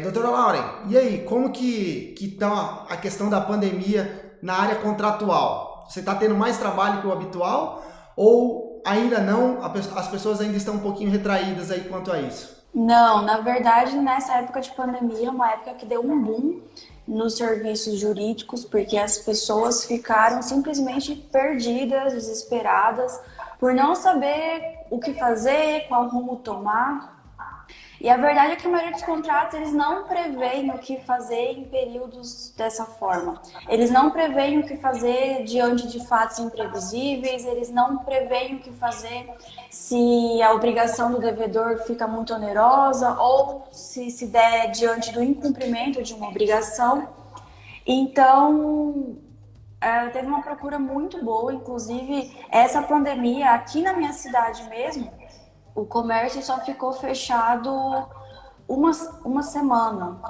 Doutora Lauren, e aí, como que tá a questão da pandemia na área contratual? Você está tendo mais trabalho que o habitual ou ainda não? As pessoas ainda estão um pouquinho retraídas aí quanto a isso? Não, na verdade, nessa época de pandemia, é uma época que deu um boom nos serviços jurídicos, porque as pessoas ficaram simplesmente perdidas, desesperadas, por não saber o que fazer, qual rumo tomar. E a verdade é que a maioria dos contratos, eles não preveem o que fazer em períodos dessa forma. Eles não preveem o que fazer diante de fatos imprevisíveis, eles não preveem o que fazer se a obrigação do devedor fica muito onerosa ou se der diante do incumprimento de uma obrigação. Então, teve uma procura muito boa, inclusive essa pandemia aqui na minha cidade mesmo, o comércio só ficou fechado uma semana.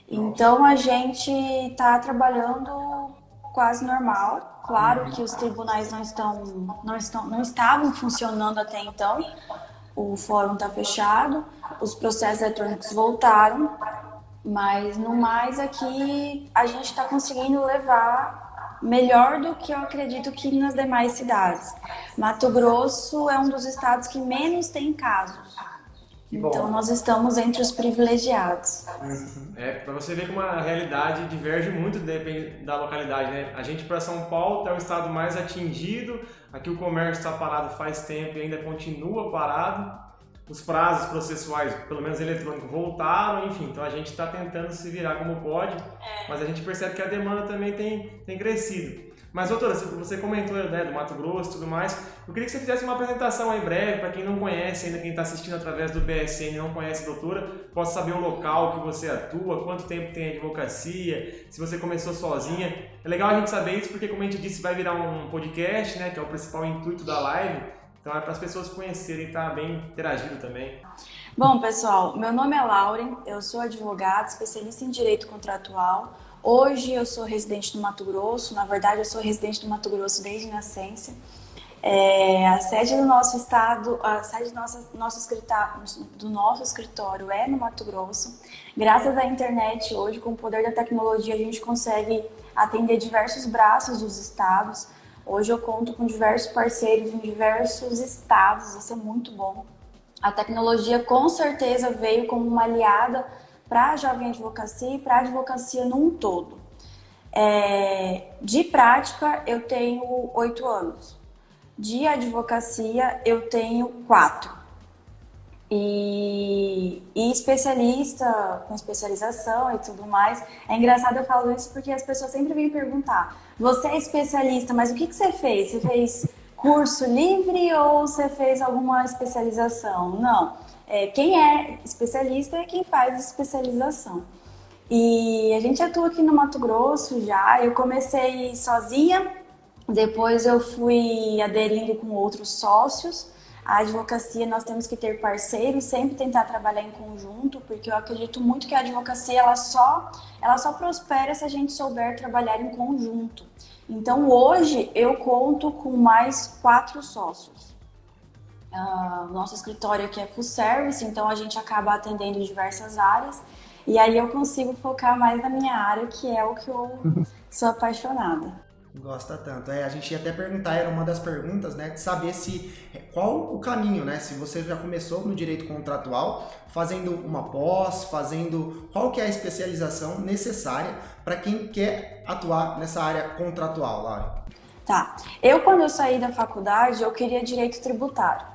Então a gente está trabalhando quase normal. Claro que os tribunais não estavam funcionando até então. O fórum está fechado, os processos eletrônicos voltaram, mas no mais aqui a gente está conseguindo levar melhor do que eu acredito que nas demais cidades. Mato Grosso é um dos estados que menos tem casos. Então nós estamos entre os privilegiados. Para você ver como a realidade diverge muito da localidade, né? A gente para São Paulo é o estado mais atingido, aqui o comércio está parado faz tempo e ainda continua parado. Os prazos processuais, pelo menos eletrônicos, voltaram, enfim, então a gente está tentando se virar como pode, mas a gente percebe que a demanda também tem crescido. Mas, doutora, você comentou, né, do Mato Grosso e tudo mais, eu queria que você fizesse uma apresentação aí breve, para quem não conhece ainda, quem está assistindo através do BSN e não conhece a doutora, possa saber o local que você atua, quanto tempo tem a advocacia, se você começou sozinha. É legal a gente saber isso, porque, como a gente disse, vai virar um podcast, né, que é o principal intuito da live. Então é para as pessoas conhecerem e estar bem interagindo também. Bom, pessoal, meu nome é Lauren, eu sou advogada, especialista em direito contratual. Hoje eu sou residente do Mato Grosso, na verdade eu sou residente do Mato Grosso desde nascença. A sede do nosso estado, a sede do nosso escritório é no Mato Grosso. Graças à internet, hoje, com o poder da tecnologia, a gente consegue atender diversos braços dos estados. Hoje eu conto com diversos parceiros em diversos estados, isso é muito bom. A tecnologia com certeza veio como uma aliada para a jovem advocacia e para a advocacia num todo. De prática eu tenho 8 anos, de advocacia eu tenho 4. E especialista, com especialização e tudo mais. É engraçado eu falar isso porque as pessoas sempre vêm perguntar: você é especialista, mas o que você fez? Você fez curso livre ou você fez alguma especialização? Não. Quem é especialista é quem faz especialização. E a gente atua aqui no Mato Grosso já. Eu comecei sozinha, depois eu fui aderindo com outros sócios. A advocacia, nós temos que ter parceiros, sempre tentar trabalhar em conjunto, porque eu acredito muito que a advocacia ela só prospera se a gente souber trabalhar em conjunto. Então hoje eu conto com mais 4 sócios. Nosso escritório aqui é full service, então a gente acaba atendendo diversas áreas e aí eu consigo focar mais na minha área, que é o que eu sou apaixonada. Gosta tanto. A gente ia até perguntar, era uma das perguntas, né, de saber qual o caminho, né, se você já começou no direito contratual, fazendo uma pós, qual que é a especialização necessária para quem quer atuar nessa área contratual, Laura? Tá. Quando eu saí da faculdade, eu queria direito tributário.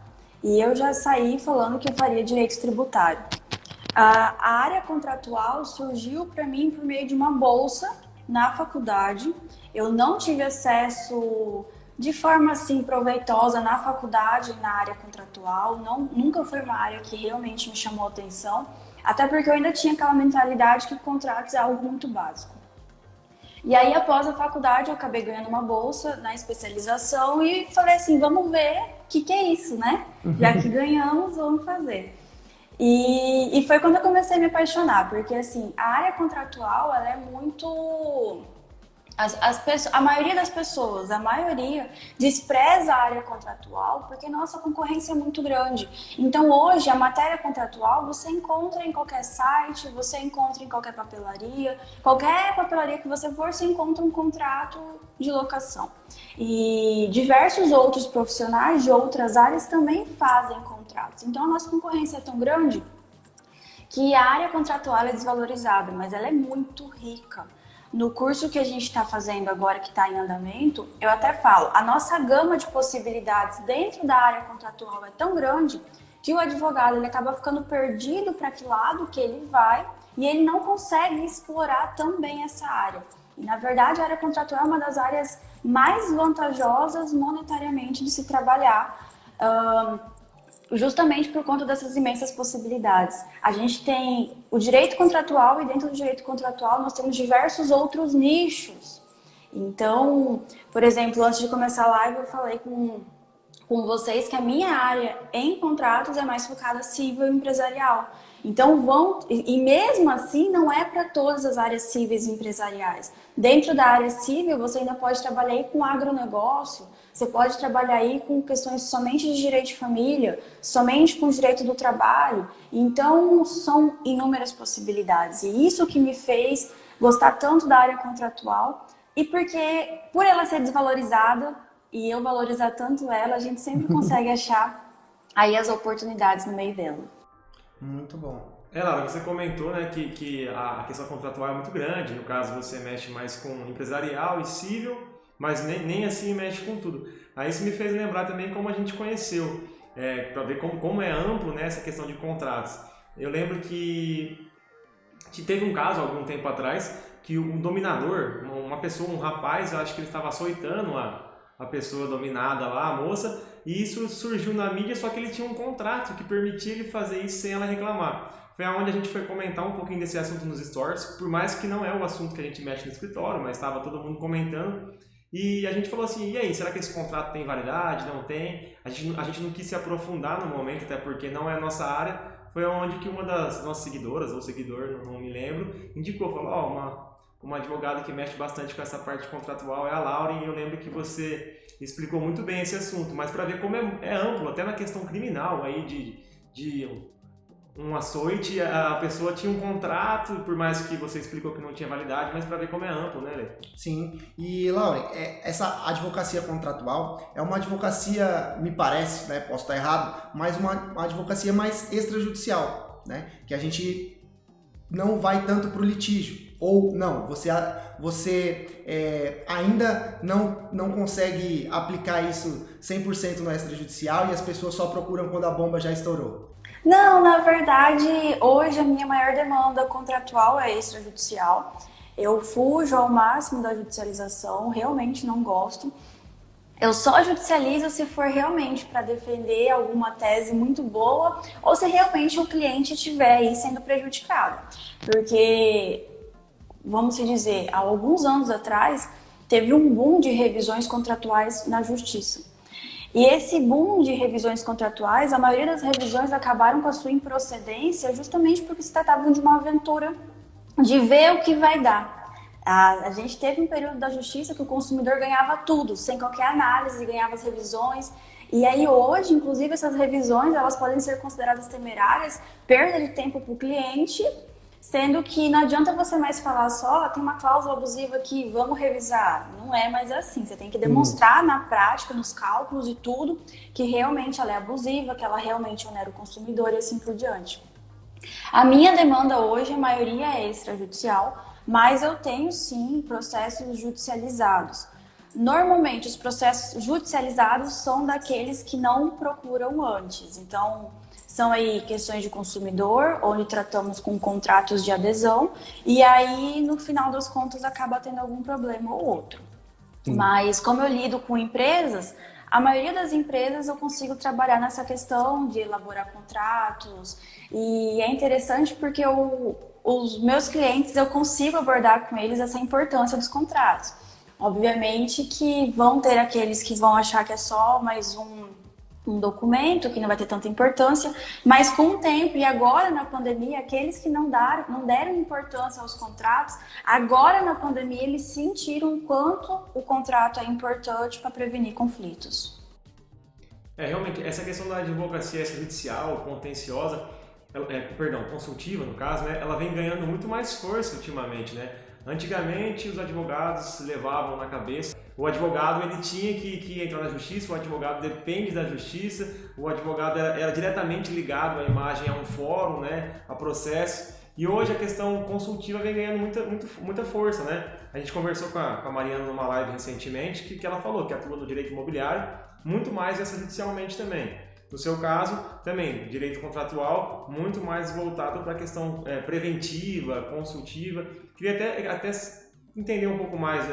E eu já saí falando que eu faria direito tributário. A área contratual surgiu para mim por meio de uma bolsa na faculdade. Eu não tive acesso de forma assim proveitosa na faculdade, na área contratual. Nunca foi uma área que realmente me chamou a atenção, até porque eu ainda tinha aquela mentalidade que contratos é algo muito básico. E aí, após a faculdade, eu acabei ganhando uma bolsa na especialização e falei assim, vamos ver o que é isso, né? Já que ganhamos, vamos fazer. E foi quando eu comecei a me apaixonar, porque assim, a área contratual, ela é muito A maioria das pessoas, a maioria, despreza a área contratual porque nossa concorrência é muito grande. Então, hoje, a matéria contratual você encontra em qualquer site, você encontra em qualquer papelaria que você for, você encontra um contrato de locação. E diversos outros profissionais de outras áreas também fazem contratos. Então, a nossa concorrência é tão grande que a área contratual é desvalorizada, mas ela é muito rica. No curso que a gente está fazendo agora, que está em andamento, eu até falo, a nossa gama de possibilidades dentro da área contratual é tão grande que o advogado ele acaba ficando perdido para que lado que ele vai e ele não consegue explorar tão bem essa área. E, na verdade, a área contratual é uma das áreas mais vantajosas monetariamente de se trabalhar, justamente por conta dessas imensas possibilidades. A gente tem o direito contratual e dentro do direito contratual nós temos diversos outros nichos. Então, por exemplo, antes de começar a live eu falei com vocês que a minha área em contratos é mais focada civil e empresarial. Então e mesmo assim não é para todas as áreas cíveis e empresariais. Dentro da área civil você ainda pode trabalhar aí com agronegócio, você pode trabalhar aí com questões somente de direito de família, somente com direito do trabalho. Então são inúmeras possibilidades e isso que me fez gostar tanto da área contratual e porque por ela ser desvalorizada e eu valorizar tanto ela, a gente sempre consegue achar aí as oportunidades no meio dela. Muito bom. Laura, você comentou, né, que a questão contratual é muito grande, no caso você mexe mais com empresarial e civil, mas nem assim mexe com tudo. Aí isso me fez lembrar também como a gente conheceu, para ver como é amplo, né, essa questão de contratos. Eu lembro que teve um caso algum tempo atrás que um dominador, uma pessoa, um rapaz, eu acho que ele estava açoitando a pessoa dominada lá, a moça, e isso surgiu na mídia, só que ele tinha um contrato que permitia ele fazer isso sem ela reclamar. Foi onde a gente foi comentar um pouquinho desse assunto nos stories, por mais que não é o assunto que a gente mexe no escritório, mas estava todo mundo comentando. E a gente falou assim, e aí, será que esse contrato tem validade? Não tem? A gente não quis se aprofundar no momento, até porque não é a nossa área. Foi onde que uma das nossas seguidoras, ou seguidor, não me lembro, indicou, falou, uma advogada que mexe bastante com essa parte contratual é a Laura, e eu lembro que você explicou muito bem esse assunto, mas para ver como é amplo, até na questão criminal aí de um açoite, a pessoa tinha um contrato, por mais que você explicou que não tinha validade, mas para ver como é amplo, né, Lê? Sim, e Laura, essa advocacia contratual é uma advocacia, me parece, né, posso estar errado, mas uma advocacia mais extrajudicial, né, que a gente não vai tanto para o litígio, ou não, você ainda não consegue aplicar isso 100% no extrajudicial e as pessoas só procuram quando a bomba já estourou? Não, na verdade, hoje a minha maior demanda contratual é extrajudicial. Eu fujo ao máximo da judicialização, realmente não gosto. Eu só judicializo se for realmente para defender alguma tese muito boa ou se realmente o cliente estiver aí sendo prejudicado. Porque, vamos dizer, há alguns anos atrás, teve um boom de revisões contratuais na justiça. E esse boom de revisões contratuais, a maioria das revisões acabaram com a sua improcedência justamente porque se tratavam de uma aventura de ver o que vai dar. A gente teve um período da justiça que o consumidor ganhava tudo, sem qualquer análise, ganhava as revisões. E aí hoje, inclusive, essas revisões elas podem ser consideradas temerárias, perda de tempo para o cliente, sendo que não adianta você mais falar só, tem uma cláusula abusiva aqui, vamos revisar. Não é mais assim, você tem que demonstrar na prática, nos cálculos e tudo, que realmente ela é abusiva, que ela realmente onera o consumidor e assim por diante. A minha demanda hoje, a maioria é extrajudicial, mas eu tenho sim processos judicializados. Normalmente os processos judicializados são daqueles que não procuram antes, então são aí questões de consumidor, onde tratamos com contratos de adesão, e aí no final das contas acaba tendo algum problema ou outro. Mas como eu lido com empresas, a maioria das empresas eu consigo trabalhar nessa questão de elaborar contratos, e é interessante porque os meus clientes eu consigo abordar com eles essa importância dos contratos. Obviamente que vão ter aqueles que vão achar que é só mais um documento que não vai ter tanta importância, mas com o tempo e agora na pandemia, aqueles que não deram importância aos contratos, agora na pandemia eles sentiram o quanto o contrato é importante para prevenir conflitos. Realmente, essa questão da advocacia judicial, contenciosa, consultiva no caso, né, ela vem ganhando muito mais força ultimamente, né? Antigamente os advogados levavam na cabeça, o advogado ele tinha que entrar na justiça, o advogado depende da justiça, o advogado era diretamente ligado à imagem, a um fórum, né, a processo, e hoje a questão consultiva vem ganhando muita força, né? A gente conversou com a Mariana numa live recentemente que ela falou que atua no direito imobiliário, muito mais extrajudicialmente também. No seu caso, também, direito contratual, muito mais voltado para a questão preventiva, consultiva. Queria até entender um pouco mais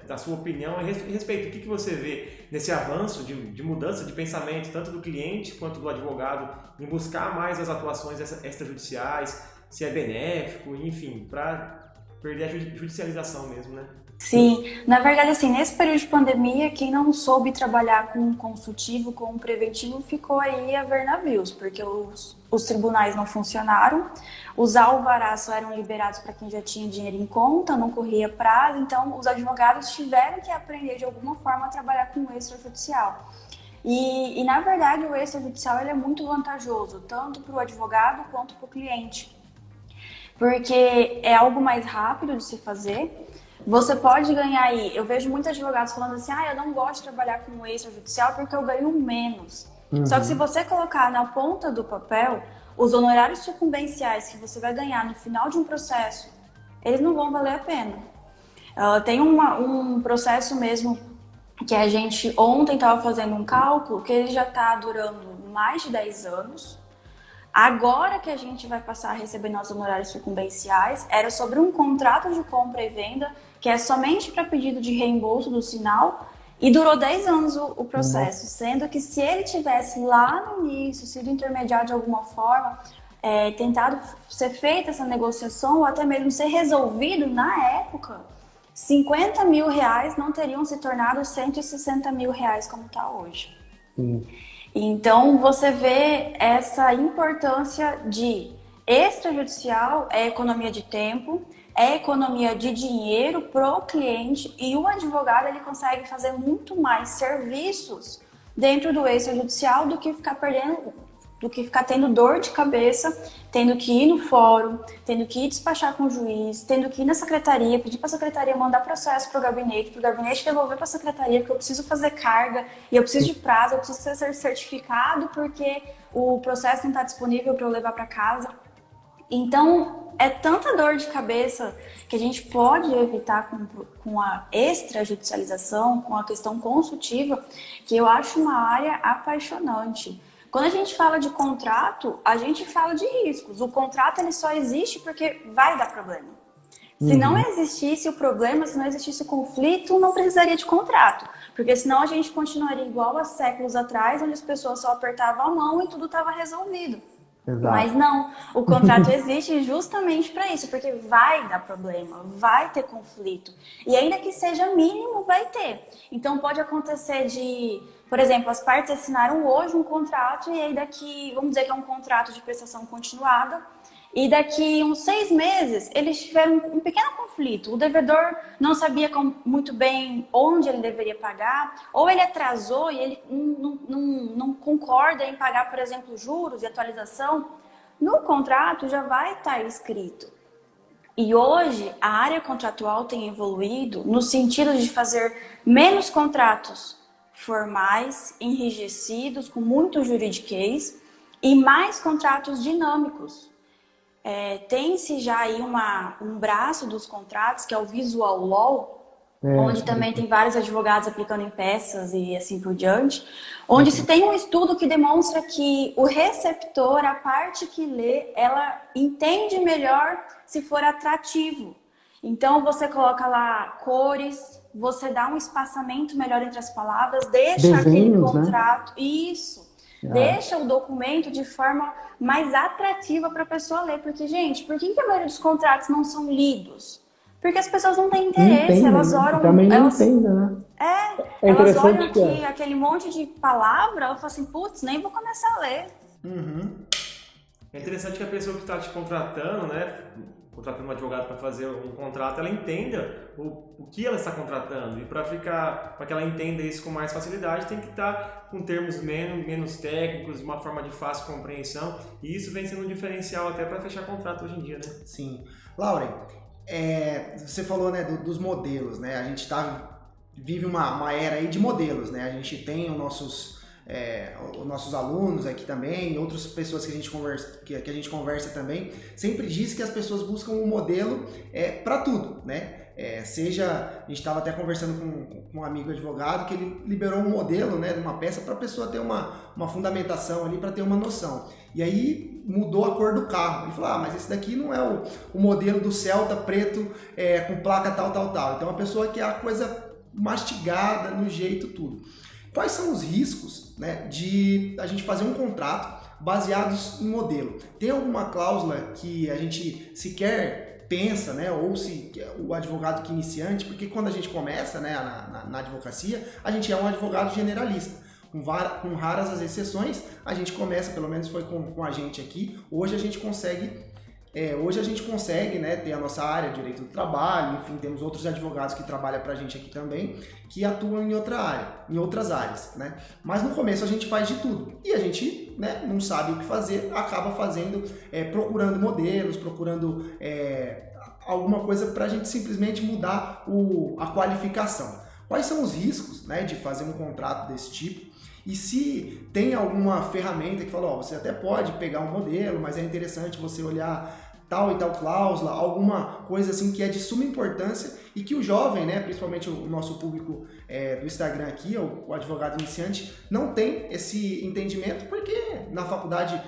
da sua opinião a respeito do que você vê nesse avanço de mudança de pensamento, tanto do cliente quanto do advogado, em buscar mais as atuações extrajudiciais, se é benéfico, enfim, para perder a judicialização mesmo, né? Sim, na verdade, assim, nesse período de pandemia, quem não soube trabalhar com o consultivo, com o preventivo, ficou aí a ver navios, porque os tribunais não funcionaram, os alvarás só eram liberados para quem já tinha dinheiro em conta, não corria prazo, então os advogados tiveram que aprender de alguma forma a trabalhar com o extrajudicial. E na verdade, o extrajudicial ele é muito vantajoso, tanto para o advogado quanto para o cliente, porque é algo mais rápido de se fazer. Você pode ganhar aí, eu vejo muitos advogados falando assim, eu não gosto de trabalhar com o extrajudicial porque eu ganho menos. Só que se você colocar na ponta do papel, os honorários sucumbenciais que você vai ganhar no final de um processo, eles não vão valer a pena. Tem um processo mesmo que a gente ontem estava fazendo um cálculo que ele já está durando mais de 10 anos. Agora que a gente vai passar a receber nossos honorários sucumbenciais, era sobre um contrato de compra e venda, que é somente para pedido de reembolso do sinal, e durou 10 anos o processo, sendo que se ele tivesse lá no início sido intermediado de alguma forma, tentado ser feita essa negociação, ou até mesmo ser resolvido na época, 50 mil reais não teriam se tornado 160 mil reais como está hoje. Então, você vê essa importância de extrajudicial, é economia de tempo, é economia de dinheiro pro cliente, e o advogado ele consegue fazer muito mais serviços dentro do extrajudicial do que ficar tendo dor de cabeça, tendo que ir no fórum, tendo que ir despachar com o juiz, tendo que ir na secretaria, pedir para a secretaria mandar processo para o gabinete devolver para a secretaria, porque eu preciso fazer carga, e eu preciso de prazo, eu preciso ser certificado, porque o processo não está disponível para eu levar para casa. Então, é tanta dor de cabeça que a gente pode evitar com a extrajudicialização, com a questão consultiva, que eu acho uma área apaixonante. Quando a gente fala de contrato, a gente fala de riscos. O contrato ele só existe porque vai dar problema. Se não existisse o problema, se não existisse o conflito, não precisaria de contrato. Porque senão a gente continuaria igual há séculos atrás, onde as pessoas só apertavam a mão e tudo estava resolvido. Exato. Mas não, o contrato existe justamente para isso, porque vai dar problema, vai ter conflito. E ainda que seja mínimo, vai ter. Então pode acontecer por exemplo, as partes assinaram hoje um contrato e aí vamos dizer que é um contrato de prestação continuada, e daqui uns 6 meses eles tiveram um pequeno conflito. O devedor não sabia muito bem onde ele deveria pagar, ou ele atrasou e ele não concorda em pagar, por exemplo, juros e atualização. No contrato já vai estar escrito. E hoje a área contratual tem evoluído no sentido de fazer menos contratos formais, enrijecidos, com muito juridiquês, e mais contratos dinâmicos. Tem-se já aí um braço dos contratos, que é o Visual Law, onde também tem vários advogados aplicando em peças e assim por diante, onde se tem um estudo que demonstra que o receptor, a parte que lê, ela entende melhor se for atrativo. Então você coloca lá cores, você dá um espaçamento melhor entre as palavras, deixa aquele contrato, deixa o documento de forma mais atrativa para a pessoa ler. Porque, gente, por que a maioria dos contratos não são lidos? Porque as pessoas não têm Não interesse, entendem, elas né? oram, Também não elas, entendem, né? É elas olham interessante que aqui aquele monte de palavra, ela fala assim, putz, nem vou começar a ler. É interessante que a pessoa que está te contratando, né, contratando um advogado para fazer um contrato, ela entenda o que ela está contratando. E para que ela entenda isso com mais facilidade, tem que estar com termos menos técnicos, de uma forma de fácil compreensão. E isso vem sendo um diferencial até para fechar contrato hoje em dia, né? Sim. Lauren, você falou, né, dos modelos, né? A gente vive uma era aí de modelos, né? A gente tem os nossos alunos aqui também, outras pessoas que a gente conversa também, sempre diz que as pessoas buscam um modelo para tudo, né? Seja, a gente estava até conversando com um amigo advogado que ele liberou um modelo, né, de uma peça para a pessoa ter uma fundamentação ali, para ter uma noção. E aí mudou a cor do carro. Ele falou, mas esse daqui não é o modelo do Celta preto com placa tal. Então a pessoa quer a coisa mastigada, no jeito tudo. Quais são os riscos, né, de a gente fazer um contrato baseados em modelo? Tem alguma cláusula que a gente sequer pensa, né, ou se o advogado que é iniciante, porque quando a gente começa, né, na advocacia, a gente é um advogado generalista. Com raras as exceções, a gente começa, pelo menos foi com a gente aqui, hoje a gente consegue, né, ter a nossa área de direito do trabalho, enfim, temos outros advogados que trabalham pra gente aqui também, que atuam em outras áreas, né? Mas no começo a gente faz de tudo e a gente, né, não sabe o que fazer, acaba fazendo, procurando modelos, procurando alguma coisa pra gente simplesmente mudar a qualificação. Quais são os riscos, né, de fazer um contrato desse tipo? E se tem alguma ferramenta que fala, você até pode pegar um modelo, mas é interessante você olhar tal e tal cláusula, alguma coisa assim que é de suma importância e que o jovem, né, principalmente o nosso público do Instagram aqui, o advogado iniciante, não tem esse entendimento porque na faculdade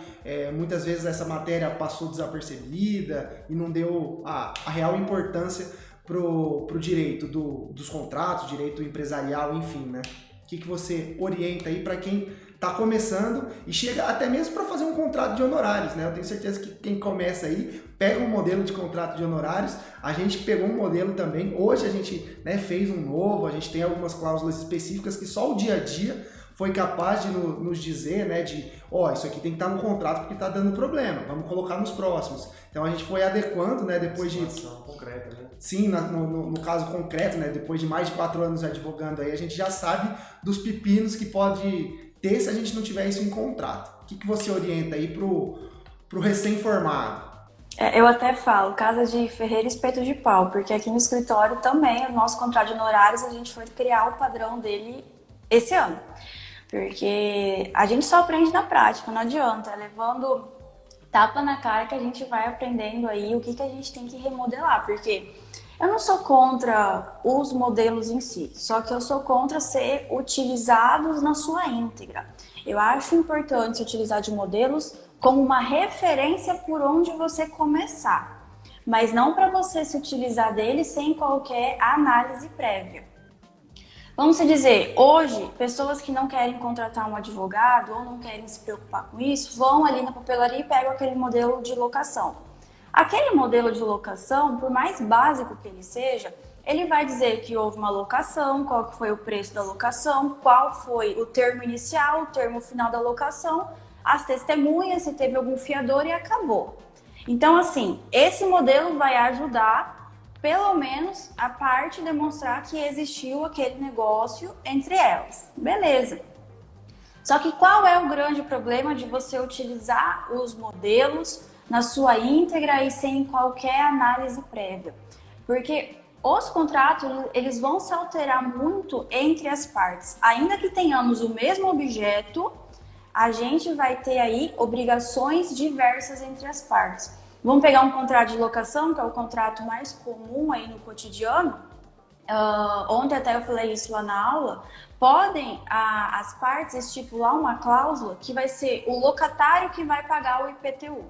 muitas vezes essa matéria passou desapercebida e não deu a real importância pro direito dos contratos, direito empresarial, enfim, né? O que você orienta aí para quem está começando e chega até mesmo para fazer um contrato de honorários, né? Eu tenho certeza que quem começa aí pega um modelo de contrato de honorários, a gente pegou um modelo também, hoje a gente, né, fez um novo, a gente tem algumas cláusulas específicas que só o dia a dia foi capaz de nos dizer, né, de, isso aqui tem que estar no contrato porque está dando problema, vamos colocar nos próximos. Então a gente foi adequando, né, depois de... concreta, né? Sim, no caso concreto, né, depois de mais de 4 anos advogando aí, a gente já sabe dos pepinos que pode ter se a gente não tiver isso em contrato. O que você orienta aí pro recém-formado? Eu até falo, casa de ferreiro espeto de pau, porque aqui no escritório também, o nosso contrato de honorários, a gente foi criar o padrão dele esse ano. Porque a gente só aprende na prática, não adianta, levando tapa na cara que a gente vai aprendendo aí o que a gente tem que remodelar, porque eu não sou contra os modelos em si, só que eu sou contra ser utilizados na sua íntegra. Eu acho importante se utilizar de modelos como uma referência por onde você começar, mas não para você se utilizar deles sem qualquer análise prévia. Vamos dizer, hoje, pessoas que não querem contratar um advogado ou não querem se preocupar com isso, vão ali na papelaria e pegam aquele modelo de locação. Aquele modelo de locação, por mais básico que ele seja, ele vai dizer que houve uma locação, qual que foi o preço da locação, qual foi o termo inicial, o termo final da locação, as testemunhas, se teve algum fiador e acabou. Então, assim, esse modelo vai ajudar pelo menos a parte demonstrar que existiu aquele negócio entre elas. Beleza. Só que qual é o grande problema de você utilizar os modelos na sua íntegra e sem qualquer análise prévia? Porque os contratos, eles vão se alterar muito entre as partes. Ainda que tenhamos o mesmo objeto, a gente vai ter aí obrigações diversas entre as partes. Vamos pegar um contrato de locação, que é o contrato mais comum aí no cotidiano. Ontem até eu falei isso lá na aula. Podem as partes estipular uma cláusula que vai ser o locatário que vai pagar o IPTU.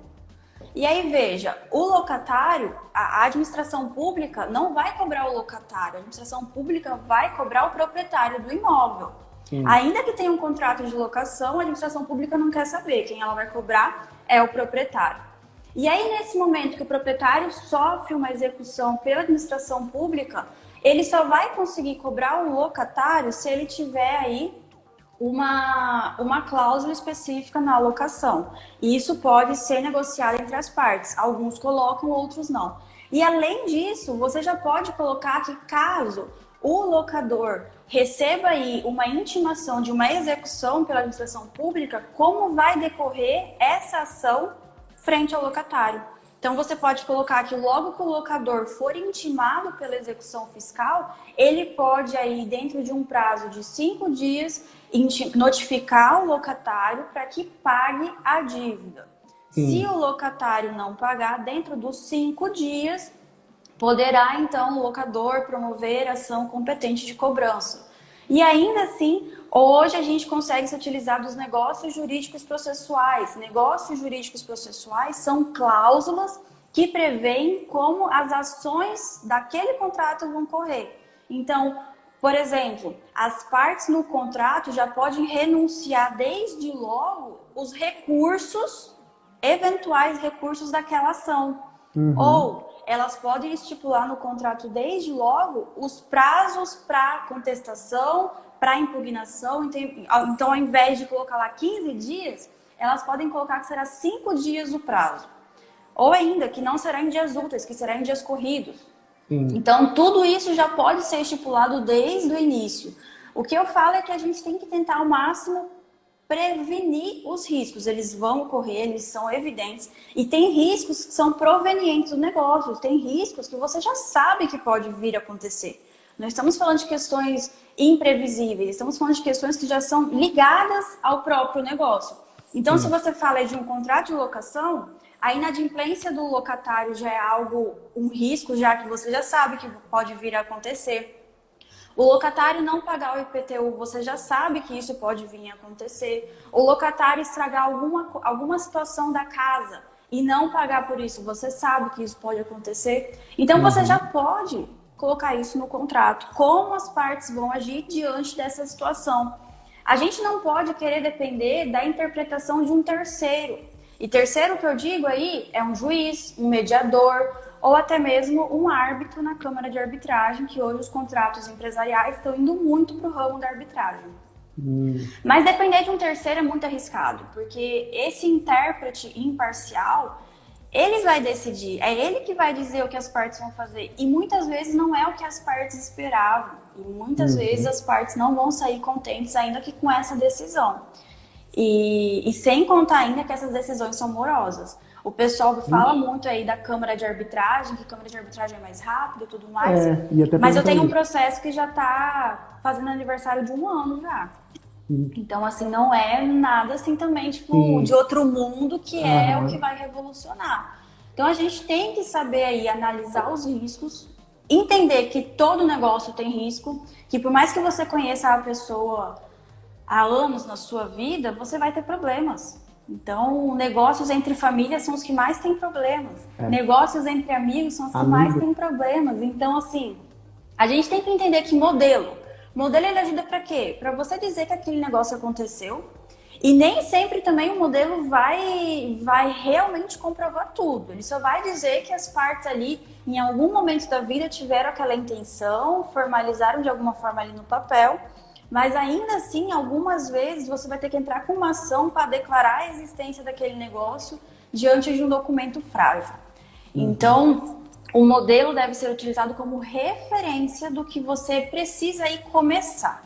E aí veja, o locatário, a administração pública não vai cobrar o locatário, a administração pública vai cobrar o proprietário do imóvel. Sim. Ainda que tenha um contrato de locação, a administração pública não quer saber, quem ela vai cobrar é o proprietário. E aí, nesse momento que o proprietário sofre uma execução pela administração pública, ele só vai conseguir cobrar o locatário se ele tiver aí uma cláusula específica na locação. E isso pode ser negociado entre as partes. Alguns colocam, outros não. E além disso, você já pode colocar que caso o locador receba aí uma intimação de uma execução pela administração pública, como vai decorrer essa ação frente ao locatário. Então você pode colocar que logo que o locador for intimado pela execução fiscal, ele pode aí dentro de um prazo de 5 dias notificar o locatário para que pague a dívida. Se o locatário não pagar dentro dos 5 dias, poderá então o locador promover ação competente de cobrança. E ainda assim, hoje a gente consegue se utilizar dos negócios jurídicos processuais. Negócios jurídicos processuais são cláusulas que prevêem como as ações daquele contrato vão correr. Então, por exemplo, as partes no contrato já podem renunciar desde logo os recursos, eventuais recursos daquela ação. Ou elas podem estipular no contrato desde logo os prazos para contestação, para impugnação. Então, ao invés de colocar lá 15 dias, elas podem colocar que será 5 dias o prazo. Ou ainda, que não será em dias úteis, que será em dias corridos. Então, tudo isso já pode ser estipulado desde o início. O que eu falo é que a gente tem que tentar ao máximo prevenir os riscos. Eles vão ocorrer, eles são evidentes. E tem riscos que são provenientes do negócio. Tem riscos que você já sabe que pode vir a acontecer. Não estamos falando de questões imprevisíveis. Estamos falando de questões que já são ligadas ao próprio negócio. Então, se você fala de um contrato de locação, a inadimplência do locatário já é algo, um risco, já que você já sabe que pode vir a acontecer. O locatário não pagar o IPTU, você já sabe que isso pode vir a acontecer. O locatário estragar alguma situação da casa e não pagar por isso, você sabe que isso pode acontecer. Então, você já pode colocar isso no contrato. Como as partes vão agir diante dessa situação. A gente não pode querer depender da interpretação de um terceiro. E terceiro que eu digo aí é um juiz, um mediador ou até mesmo um árbitro na Câmara de Arbitragem, que hoje os contratos empresariais estão indo muito para o ramo da arbitragem. Mas depender de um terceiro é muito arriscado, porque esse intérprete imparcial, ele vai decidir, é ele que vai dizer o que as partes vão fazer. E muitas vezes não é o que as partes esperavam. E muitas vezes as partes não vão sair contentes ainda que com essa decisão. E sem contar ainda que essas decisões são morosas. O pessoal fala muito aí da Câmara de Arbitragem, que a Câmara de Arbitragem é mais rápida e tudo mais. Mas eu tenho um processo que já está fazendo aniversário de 1 ano já. Então, assim, não é nada assim também, tipo, de outro mundo que é o que vai revolucionar. Então, a gente tem que saber aí analisar os riscos, entender que todo negócio tem risco, que por mais que você conheça a pessoa há anos na sua vida, você vai ter problemas. Então, negócios entre famílias são os que mais têm problemas. Negócios entre amigos são os que mais têm problemas. Então, assim, a gente tem que entender que modelo ele ajuda para quê? Para você dizer que aquele negócio aconteceu. E nem sempre também o modelo vai realmente comprovar tudo. Ele só vai dizer que as partes ali, em algum momento da vida, tiveram aquela intenção, formalizaram de alguma forma ali no papel. Mas ainda assim, algumas vezes, você vai ter que entrar com uma ação para declarar a existência daquele negócio diante de um documento frágil. Então, o modelo deve ser utilizado como referência do que você precisa aí começar,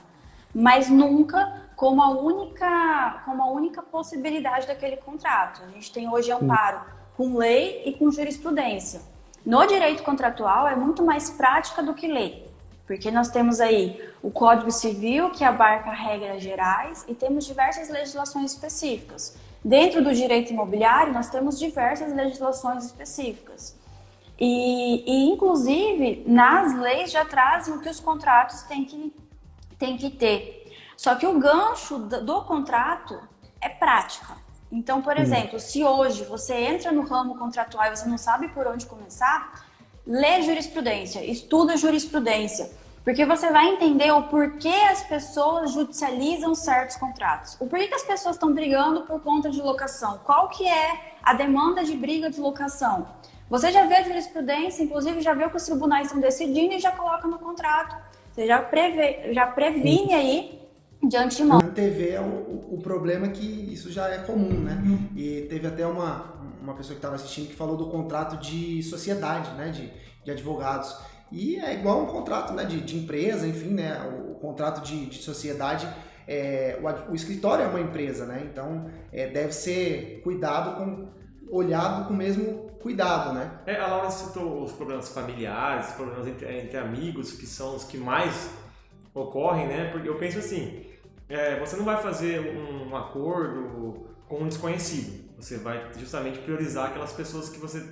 mas nunca como a única possibilidade daquele contrato. A gente tem hoje amparo com lei e com jurisprudência. No direito contratual, é muito mais prática do que lei. Porque nós temos aí o Código Civil, que abarca regras gerais, e temos diversas legislações específicas. Dentro do direito imobiliário, nós temos diversas legislações específicas. E inclusive, nas leis já trazem o que os contratos têm que ter. Só que o gancho do contrato é prática. Então, por exemplo, se hoje você entra no ramo contratual e você não sabe por onde começar, lê jurisprudência, estuda jurisprudência, porque você vai entender o porquê as pessoas judicializam certos contratos. O porquê que as pessoas estão brigando por conta de locação. Qual que é a demanda de briga de locação. Você já vê a jurisprudência, inclusive já vê o que os tribunais estão decidindo e já coloca no contrato. Você já previne aí de antemão. TV o problema é que isso já é comum, né? E teve até uma pessoa que estava assistindo que falou do contrato de sociedade, né? De advogados. E é igual um contrato, né? De empresa, enfim, né? O contrato de sociedade, o escritório é uma empresa, né? Então deve ser olhado com o mesmo cuidado, né? A Laura citou os problemas familiares, os problemas entre amigos, que são os que mais ocorrem, né? Porque eu penso assim, você não vai fazer um acordo com um desconhecido. Você vai justamente priorizar aquelas pessoas que você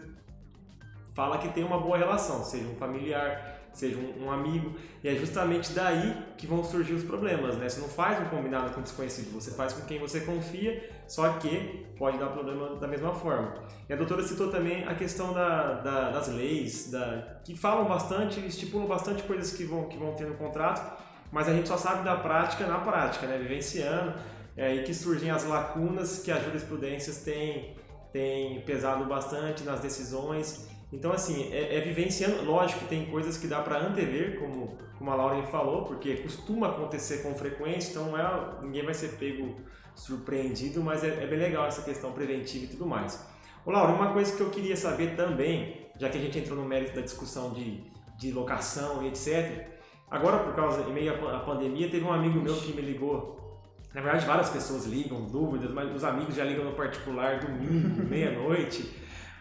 fala que tem uma boa relação, seja um familiar, seja um amigo, e é justamente daí que vão surgir os problemas, né? Você não faz um combinado com um desconhecido, você faz com quem você confia, só que pode dar problema da mesma forma. E a doutora citou também a questão das leis, que falam bastante, estipulam bastante coisas que vão ter no contrato, mas a gente só sabe da prática na prática, né? Vivenciando, é aí que surgem as lacunas que as jurisprudências têm pesado bastante nas decisões. Então, assim, vivenciando. Lógico que tem coisas que dá para antever, como a Lauren falou, porque costuma acontecer com frequência, então ninguém vai ser pego surpreendido, mas é bem legal essa questão preventiva e tudo mais. Ô, Lauren, uma coisa que eu queria saber também, já que a gente entrou no mérito da discussão de locação e etc., agora, em meio à pandemia, teve um amigo meu que me ligou. Na verdade, várias pessoas ligam, dúvidas, mas os amigos já ligam no particular domingo, meia-noite.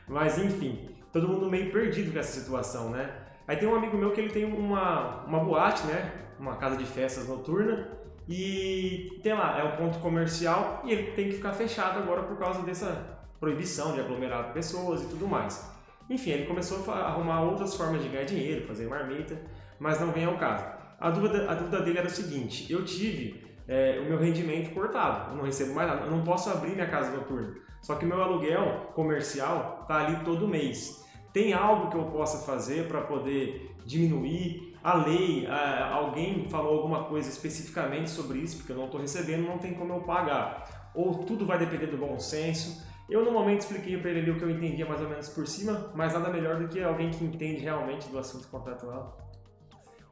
Mas, enfim, todo mundo meio perdido com essa situação, né? Aí tem um amigo meu que ele tem uma boate, né? Uma casa de festas noturna. E tem lá, é um ponto comercial e ele tem que ficar fechado agora por causa dessa proibição de aglomerar pessoas e tudo mais. Enfim, ele começou a arrumar outras formas de ganhar dinheiro, fazer marmita, mas não vem ao caso. A dúvida dele era o seguinte: eu tive o meu rendimento cortado, eu não recebo mais nada, eu não posso abrir minha casa noturna, só que meu aluguel comercial está ali todo mês. Tem algo que eu possa fazer para poder diminuir a lei? Alguém falou alguma coisa especificamente sobre isso, porque eu não estou recebendo, não tem como eu pagar. Ou tudo vai depender do bom senso. Eu, no momento, expliquei para ele o que eu entendia mais ou menos por cima, mas nada melhor do que alguém que entende realmente do assunto contratual.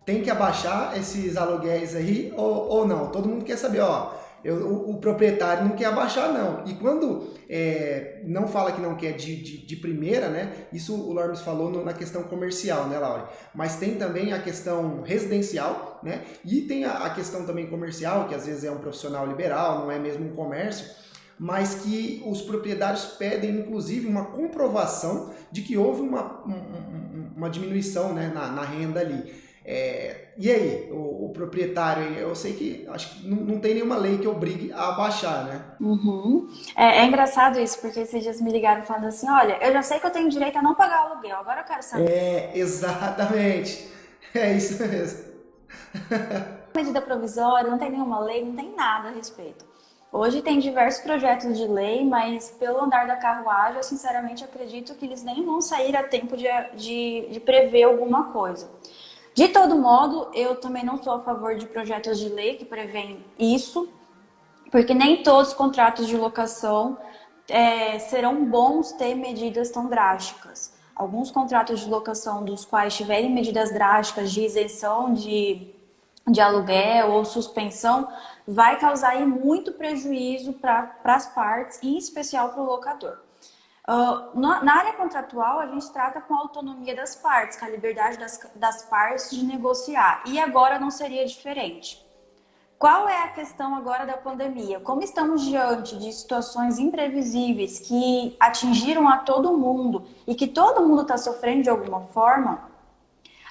Tem que abaixar esses aluguéis aí ou não? Todo mundo quer saber, o proprietário não quer abaixar, não. E quando não fala que não quer de primeira, né? Isso o Lormes falou na questão comercial, né, Laura? Mas tem também a questão residencial, né? E tem a questão também comercial, que às vezes é um profissional liberal, não é mesmo um comércio, mas que os proprietários pedem, inclusive, uma comprovação de que houve uma diminuição, né, na renda ali. E aí, o proprietário, eu sei que acho que não tem nenhuma lei que obrigue a abaixar, né? Uhum. É engraçado isso, porque esses dias me ligaram falando assim: olha, eu já sei que eu tenho direito a não pagar aluguel, agora eu quero saber. Exatamente. É isso mesmo. Medida provisória, não tem nenhuma lei, não tem nada a respeito. Hoje tem diversos projetos de lei, mas pelo andar da carruagem, eu sinceramente acredito que eles nem vão sair a tempo de prever alguma coisa. De todo modo, eu também não sou a favor de projetos de lei que prevêem isso, porque nem todos os contratos de locação serão bons ter medidas tão drásticas. Alguns contratos de locação dos quais tiverem medidas drásticas de isenção de aluguel ou suspensão, vai causar aí muito prejuízo para as partes, em especial para o locador. Na área contratual, a gente trata com a autonomia das partes, com a liberdade das partes de negociar. E agora não seria diferente. Qual é a questão agora da pandemia? Como estamos diante de situações imprevisíveis que atingiram a todo mundo e que todo mundo está sofrendo de alguma forma,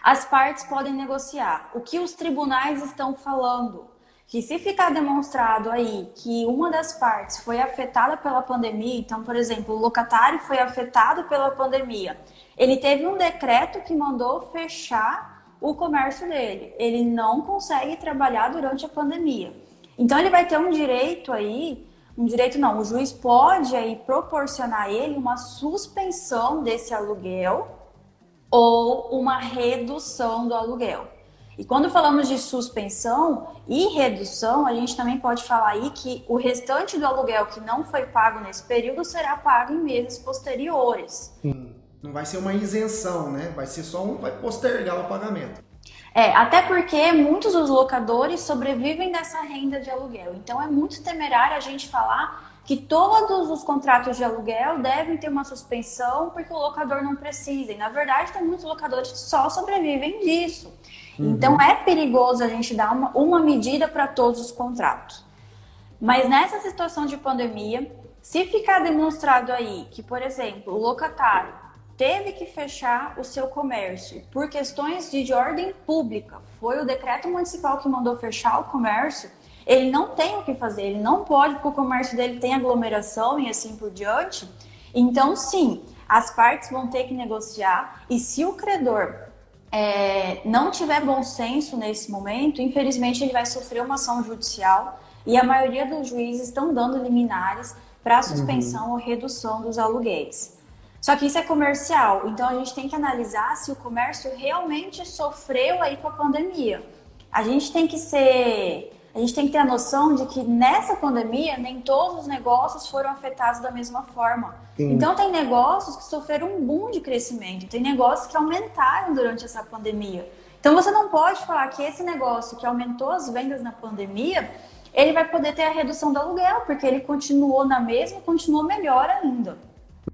as partes podem negociar. O que os tribunais estão falando? Que se ficar demonstrado aí que uma das partes foi afetada pela pandemia, então, por exemplo, o locatário foi afetado pela pandemia, ele teve um decreto que mandou fechar o comércio dele, ele não consegue trabalhar durante a pandemia. Então, ele vai ter um direito aí, o juiz pode aí proporcionar a ele uma suspensão desse aluguel ou uma redução do aluguel. E quando falamos de suspensão e redução, a gente também pode falar aí que o restante do aluguel que não foi pago nesse período será pago em meses posteriores. Não vai ser uma isenção, né? Vai ser só vai postergar o pagamento. Até porque muitos dos locadores sobrevivem dessa renda de aluguel. Então é muito temerário a gente falar que todos os contratos de aluguel devem ter uma suspensão porque o locador não precisa. E, na verdade, tem muitos locadores que só sobrevivem disso. Então, é perigoso a gente dar uma medida para todos os contratos. Mas nessa situação de pandemia, se ficar demonstrado aí que, por exemplo, o locatário teve que fechar o seu comércio por questões de ordem pública, foi o decreto municipal que mandou fechar o comércio, ele não tem o que fazer, ele não pode, porque o comércio dele tem aglomeração e assim por diante. Então, sim, as partes vão ter que negociar, e se o credor não tiver bom senso nesse momento, infelizmente ele vai sofrer uma ação judicial, e a maioria dos juízes estão dando liminares para suspensão ou redução dos aluguéis. Só que isso é comercial, então a gente tem que analisar se o comércio realmente sofreu aí com a pandemia. A gente tem que ter a noção de que nessa pandemia nem todos os negócios foram afetados da mesma forma. Sim. Então tem negócios que sofreram um boom de crescimento, tem negócios que aumentaram durante essa pandemia. Então você não pode falar que esse negócio que aumentou as vendas na pandemia, ele vai poder ter a redução do aluguel, porque ele continuou na mesma, continuou melhor ainda.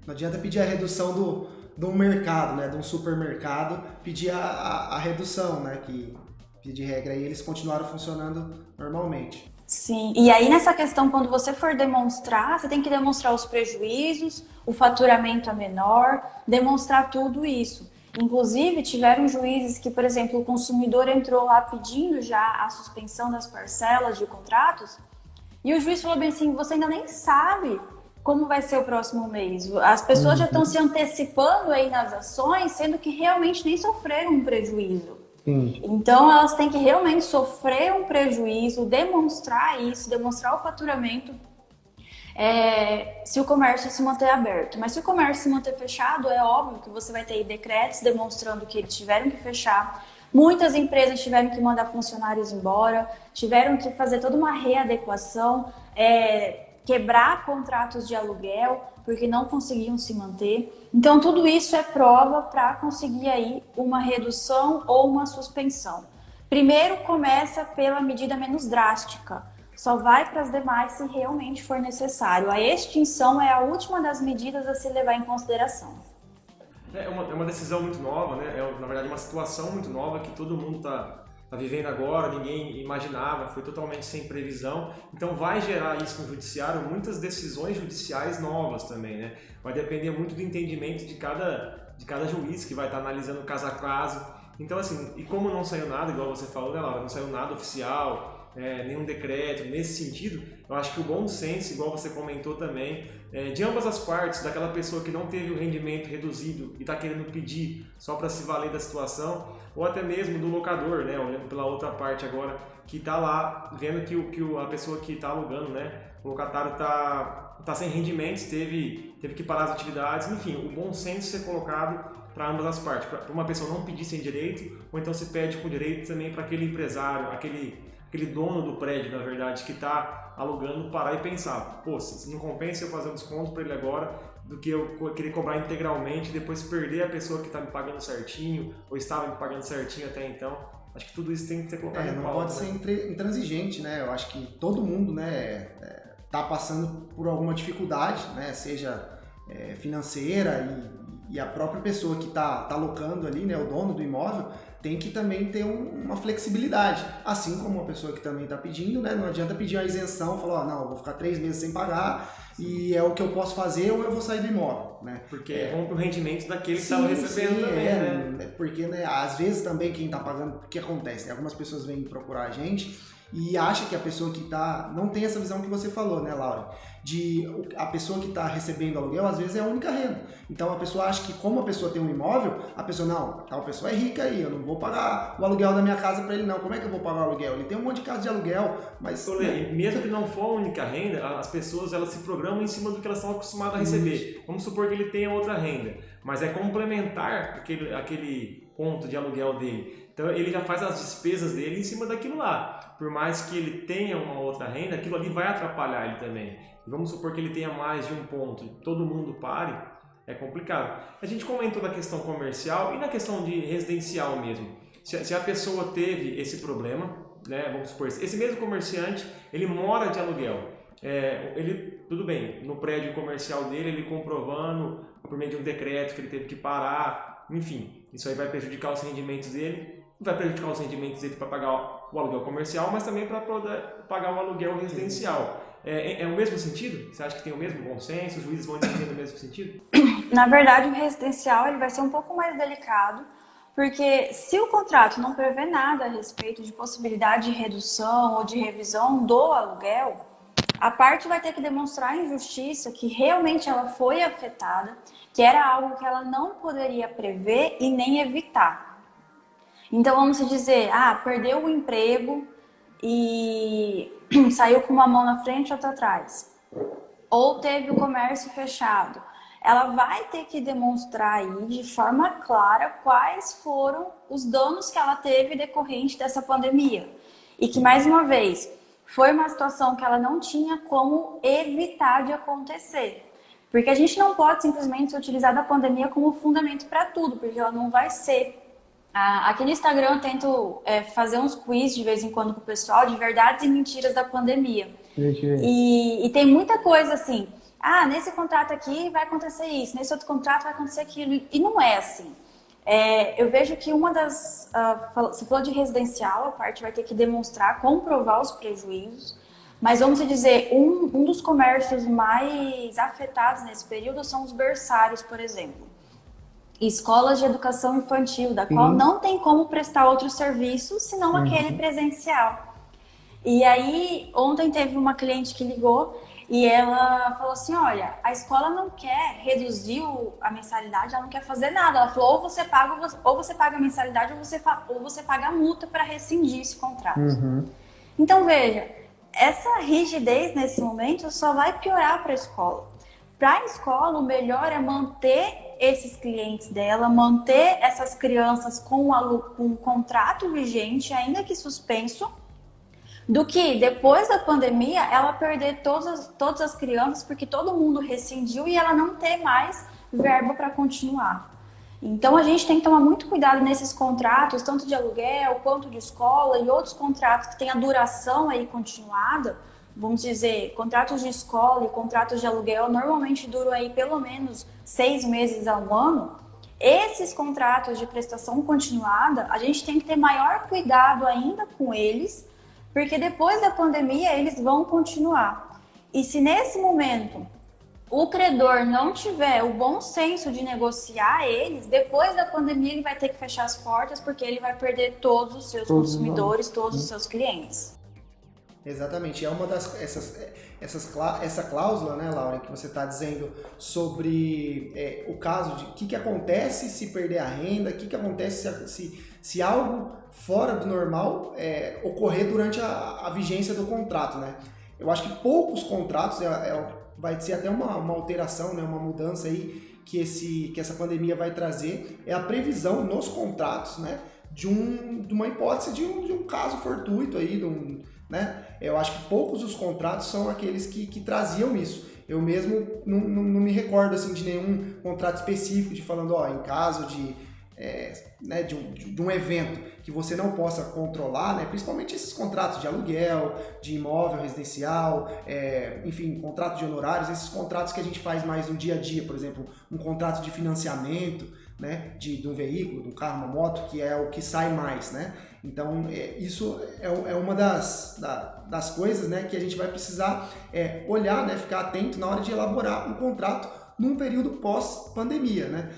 Não adianta pedir a redução do mercado, né, de um supermercado, pedir a redução, né, que de regra aí eles continuaram funcionando normalmente. Sim, e aí nessa questão, quando você for demonstrar, você tem que demonstrar os prejuízos, o faturamento é menor, demonstrar tudo isso. Inclusive, tiveram juízes que, por exemplo, o consumidor entrou lá pedindo já a suspensão das parcelas de contratos, e o juiz falou bem assim, você ainda nem sabe como vai ser o próximo mês. As pessoas já estão se antecipando aí nas ações, sendo que realmente nem sofreram um prejuízo. Então, elas têm que realmente sofrer um prejuízo, demonstrar isso, demonstrar o faturamento, se o comércio se manter aberto. Mas se o comércio se manter fechado, é óbvio que você vai ter decretos demonstrando que eles tiveram que fechar. Muitas empresas tiveram que mandar funcionários embora, tiveram que fazer toda uma readequação, quebrar contratos de aluguel, porque não conseguiam se manter. Então, tudo isso é prova para conseguir aí uma redução ou uma suspensão. Primeiro, começa pela medida menos drástica. Só vai para as demais se realmente for necessário. A extinção é a última das medidas a se levar em consideração. É uma decisão muito nova, né? Na verdade, uma situação muito nova que todo mundo está vivendo agora, ninguém imaginava, foi totalmente sem previsão. Então vai gerar isso no judiciário, muitas decisões judiciais novas também, né? Vai depender muito do entendimento de cada juiz que vai estar analisando caso a caso. Então assim, e como não saiu nada, igual você falou, né, Laura, não saiu nada oficial, nenhum decreto nesse sentido, eu acho que o bom senso, igual você comentou também, de ambas as partes, daquela pessoa que não teve o rendimento reduzido e está querendo pedir só para se valer da situação, ou até mesmo do locador, né, olhando pela outra parte agora, que está lá vendo que a pessoa que está alugando, né, o locatário está sem rendimentos, teve que parar as atividades, enfim, o bom senso ser colocado para ambas as partes, para uma pessoa não pedir sem direito, ou então se pede com direito também para aquele empresário, aquele dono do prédio, na verdade, que está alugando, parar e pensar, pô, se não compensa eu fazer um desconto para ele agora, do que eu querer cobrar integralmente e depois perder a pessoa que está me pagando certinho, ou estava me pagando certinho até então. Acho que tudo isso tem que ser colocado em pauta. Não pode ser intransigente, né? Eu acho que todo mundo, né, tá passando por alguma dificuldade, né, seja financeira e a própria pessoa que está alocando ali, né, o dono do imóvel, tem que também ter uma flexibilidade, assim como uma pessoa que também está pedindo, né? Não adianta pedir uma isenção, falar, não, eu vou ficar 3 meses sem pagar e é o que eu posso fazer ou eu vou sair do imóvel, né? Porque rompe o rendimento daquele que estava recebendo também, né? Porque, né, às vezes também quem está pagando, o que acontece? Né? Algumas pessoas vêm procurar a gente e acha que a pessoa que está, não tem essa visão que você falou, né, Laura? De a pessoa que está recebendo aluguel, às vezes é a única renda. Então a pessoa acha que como a pessoa tem um imóvel, a pessoa, não, tal pessoa é rica aí, eu não vou pagar o aluguel da minha casa para ele não. Como é que eu vou pagar o aluguel? Ele tem um monte de casa de aluguel, mas... Mesmo que não for a única renda, as pessoas elas se programam em cima do que elas estão acostumadas a receber. Vamos supor que ele tenha outra renda, mas é complementar aquele conta de aluguel dele. Então ele já faz as despesas dele em cima daquilo lá. Por mais que ele tenha uma outra renda, aquilo ali vai atrapalhar ele também. E vamos supor que ele tenha mais de um ponto e todo mundo pare, é complicado. A gente comentou da questão comercial e na questão de residencial mesmo. Se a pessoa teve esse problema, né, vamos supor, esse mesmo comerciante, ele mora de aluguel. Tudo bem, no prédio comercial dele, ele comprovando por meio de um decreto que ele teve que parar, enfim, isso aí vai prejudicar os rendimentos dele, vai prejudicar os rendimentos dele para pagar o aluguel comercial, mas também para poder pagar o aluguel residencial. É o mesmo sentido? Você acha que tem o mesmo consenso? Os juízes vão entender no mesmo sentido? Na verdade, o residencial ele vai ser um pouco mais delicado, porque se o contrato não prevê nada a respeito de possibilidade de redução ou de revisão do aluguel, a parte vai ter que demonstrar em justiça que realmente ela foi afetada, que era algo que ela não poderia prever e nem evitar. Então, vamos dizer, perdeu o emprego e saiu com uma mão na frente e outra atrás. Ou teve o comércio fechado. Ela vai ter que demonstrar aí de forma clara quais foram os danos que ela teve decorrente dessa pandemia. E que, mais uma vez, foi uma situação que ela não tinha como evitar de acontecer. Porque a gente não pode simplesmente se utilizar da pandemia como fundamento para tudo, porque ela não vai ser. Aqui no Instagram eu tento fazer uns quiz de vez em quando com o pessoal de verdades e mentiras da pandemia. E tem muita coisa assim, nesse contrato aqui vai acontecer isso, nesse outro contrato vai acontecer aquilo. E não é assim. Eu vejo que uma das... você falou de residencial, a parte vai ter que demonstrar, comprovar os prejuízos. Mas vamos dizer, um dos comércios mais afetados nesse período são os berçários, por exemplo. Escolas de educação infantil, da qual não tem como prestar outro serviço senão aquele presencial. E aí, ontem teve uma cliente que ligou e ela falou assim, olha, a escola não quer reduzir a mensalidade, ela não quer fazer nada. Ela falou, ou você paga a mensalidade ou você paga a multa para rescindir esse contrato. Então, veja, essa rigidez nesse momento só vai piorar para a escola. Para a escola, o melhor é manter esses clientes dela, manter essas crianças com um contrato vigente, ainda que suspenso, do que depois da pandemia ela perder todas as crianças, porque todo mundo rescindiu e ela não ter mais verba para continuar. Então a gente tem que tomar muito cuidado nesses contratos, tanto de aluguel quanto de escola e outros contratos que têm a duração aí continuada. Vamos dizer, contratos de escola e contratos de aluguel normalmente duram aí pelo menos 6 meses a 1 ano. Esses contratos de prestação continuada, a gente tem que ter maior cuidado ainda com eles, porque depois da pandemia eles vão continuar. E se nesse momento o credor não tiver o bom senso de negociar eles, depois da pandemia ele vai ter que fechar as portas, porque ele vai perder todos os seus consumidores, todos os seus clientes. Exatamente, é uma essa cláusula, né, Laura, que você está dizendo sobre o caso de o que acontece se perder a renda, o que acontece se algo fora do normal ocorrer durante a vigência do contrato, né? Eu acho que poucos contratos, vai ser até uma alteração, né, uma mudança aí que essa pandemia vai trazer, é a previsão nos contratos, né, de uma hipótese de um caso fortuito aí, né? Eu acho que poucos os contratos são aqueles que traziam isso. Eu mesmo não me recordo assim, de nenhum contrato específico de falando, em caso de um evento que você não possa controlar, né? Principalmente esses contratos de aluguel, de imóvel residencial, enfim, contrato de honorários, esses contratos que a gente faz mais no dia a dia, por exemplo, um contrato de financiamento, né, de um veículo, de um carro, uma moto, que é o que sai mais, né? Então, isso é uma das coisas, né, que a gente vai precisar olhar, né, ficar atento na hora de elaborar um contrato num período pós-pandemia, né?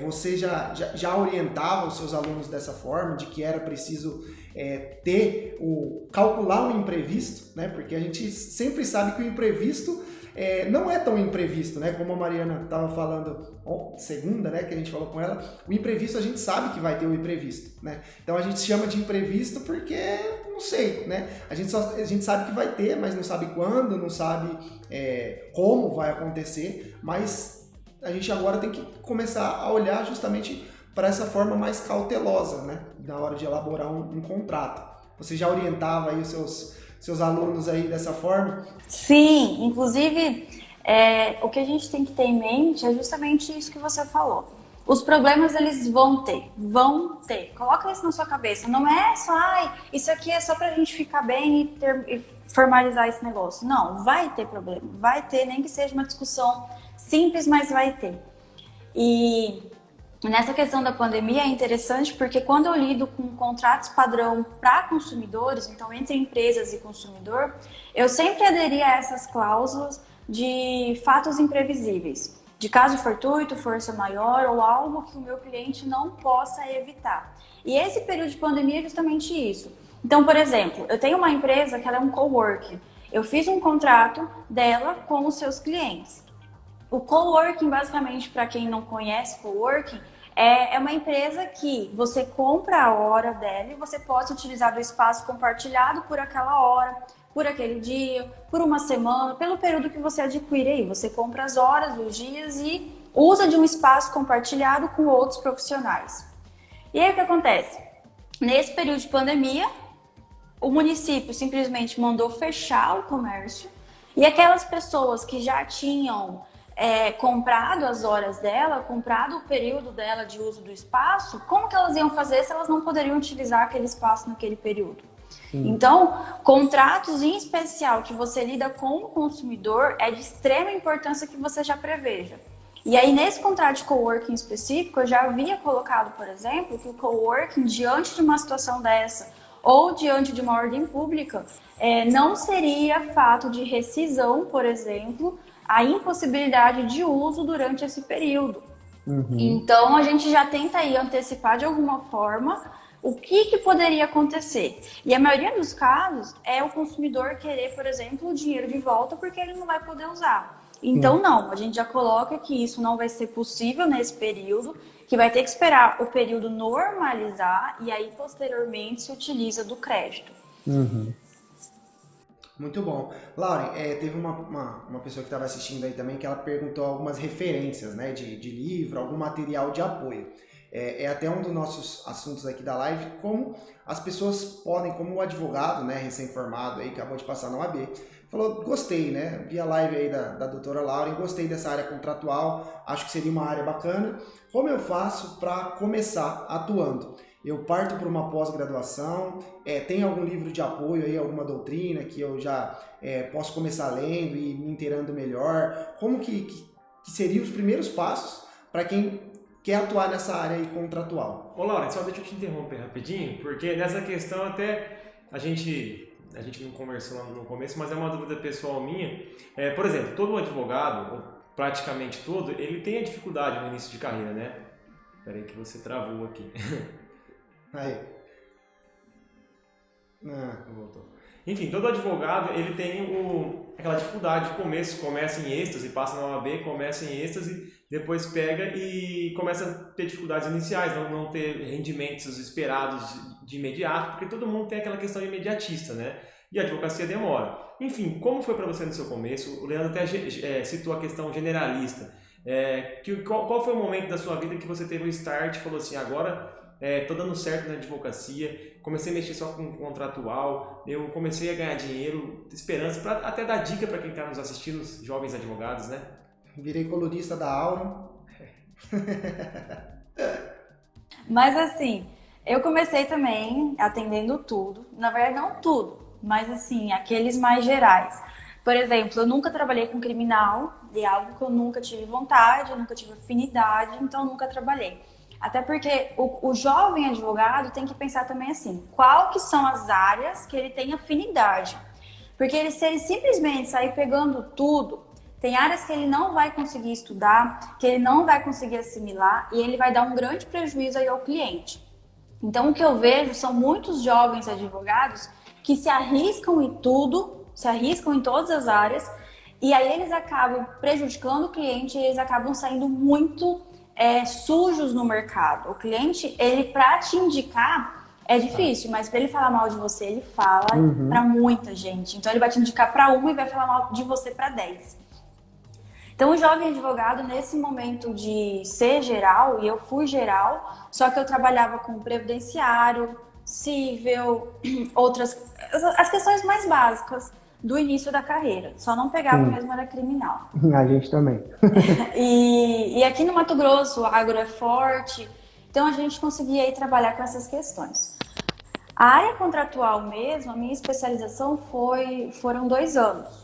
Você já orientava os seus alunos dessa forma, de que era preciso calcular o imprevisto, né? Porque a gente sempre sabe que o imprevisto não é tão imprevisto, né? Como a Mariana estava falando segunda, né? Que a gente falou com ela, o imprevisto a gente sabe que vai ter o imprevisto, né? Então a gente chama de imprevisto porque não sei, né? A gente sabe que vai ter, mas não sabe quando, não sabe como vai acontecer, mas a gente agora tem que começar a olhar justamente para essa forma mais cautelosa, né, na hora de elaborar um contrato. Você já orientava aí os seus alunos aí dessa forma? Sim, inclusive o que a gente tem que ter em mente é justamente isso que você falou. Os problemas eles vão ter. Coloca isso na sua cabeça. Não é só, isso aqui é só pra gente ficar bem e formalizar esse negócio. Não, vai ter problema. Vai ter, nem que seja uma discussão simples, mas vai ter. E nessa questão da pandemia é interessante porque quando eu lido com contratos padrão para consumidores, então entre empresas e consumidor, eu sempre aderi a essas cláusulas de fatos imprevisíveis, de caso fortuito, força maior ou algo que o meu cliente não possa evitar. E esse período de pandemia é justamente isso. Então, por exemplo, eu tenho uma empresa que ela é um coworking. Eu fiz um contrato dela com os seus clientes. O coworking, basicamente, para quem não conhece coworking, é uma empresa que você compra a hora dela e você pode utilizar do espaço compartilhado por aquela hora, por aquele dia, por uma semana, pelo período que você adquire aí. Você compra as horas, os dias e usa de um espaço compartilhado com outros profissionais. E aí o que acontece? Nesse período de pandemia, o município simplesmente mandou fechar o comércio e aquelas pessoas que já tinham comprado as horas dela, comprado o período dela de uso do espaço, como que elas iam fazer se elas não poderiam utilizar aquele espaço naquele período? Então, contratos em especial que você lida com o consumidor é de extrema importância que você já preveja. E aí, nesse contrato de coworking específico, eu já havia colocado, por exemplo, que o coworking, diante de uma situação dessa, ou diante de uma ordem pública, não seria fato de rescisão, por exemplo, a impossibilidade de uso durante esse período. Então, a gente já tenta aí antecipar de alguma forma o que poderia acontecer. E a maioria dos casos é o consumidor querer, por exemplo, o dinheiro de volta porque ele não vai poder usar. Então, não, a gente já coloca que isso não vai ser possível nesse período, que vai ter que esperar o período normalizar e aí, posteriormente, se utiliza do crédito. Muito bom. Lauren, teve uma pessoa que estava assistindo aí também que ela perguntou algumas referências, né, de livro, algum material de apoio. É até um dos nossos assuntos aqui da live, como as pessoas podem, como o advogado, né, recém-formado aí, acabou de passar na OAB, falou, gostei, né, vi a live aí da doutora Lauren, gostei dessa área contratual, acho que seria uma área bacana. Como eu faço para começar atuando? Eu parto para uma pós-graduação, tem algum livro de apoio aí, alguma doutrina que eu já posso começar lendo e me inteirando melhor? Como que seriam os primeiros passos para quem quer atuar nessa área aí contratual? Ô Laura, só deixa eu te interromper rapidinho, porque nessa questão até a gente não conversou no começo, mas é uma dúvida pessoal minha. Por exemplo, todo advogado, ou praticamente todo, ele tem a dificuldade no início de carreira, né? Espera aí que você travou aqui. Aí. Voltou. Enfim, todo advogado, ele tem aquela dificuldade de começa em êxtase, passa na OAB, começa em êxtase, depois pega e começa a ter dificuldades iniciais, não ter rendimentos esperados de imediato, porque todo mundo tem aquela questão imediatista, né? E a advocacia demora. Enfim, como foi para você no seu começo? O Leandro até citou a questão generalista. Qual foi o momento da sua vida que você teve o start e falou assim, agora tô dando certo na advocacia, comecei a mexer só com contratual, eu comecei a ganhar dinheiro, esperança, para até dar dica para quem está nos assistindo, os jovens advogados, né? Virei colunista da Aura. Mas assim, eu comecei também atendendo tudo, na verdade não tudo, mas assim, aqueles mais gerais. Por exemplo, eu nunca trabalhei com criminal, é algo que eu nunca tive vontade, eu nunca tive afinidade, então eu nunca trabalhei. Até porque o jovem advogado tem que pensar também assim, qual que são as áreas que ele tem afinidade. Porque se ele simplesmente sair pegando tudo, tem áreas que ele não vai conseguir estudar, que ele não vai conseguir assimilar e ele vai dar um grande prejuízo aí ao cliente. Então o que eu vejo são muitos jovens advogados que se arriscam em tudo, se arriscam em todas as áreas e aí eles acabam prejudicando o cliente e eles acabam saindo muito sujos no mercado. O cliente, ele para te indicar é difícil, mas para ele falar mal de você, ele fala para muita gente. Então ele vai te indicar para uma e vai falar mal de você para 10. Então, o jovem advogado, nesse momento de ser geral, e eu fui geral, só que eu trabalhava com previdenciário, cível, as questões mais básicas do início da carreira. Só não pegava mesmo, era criminal. A gente também. E aqui no Mato Grosso, o agro é forte, então a gente conseguia aí trabalhar com essas questões. A área contratual mesmo, a minha especialização foram 2 anos.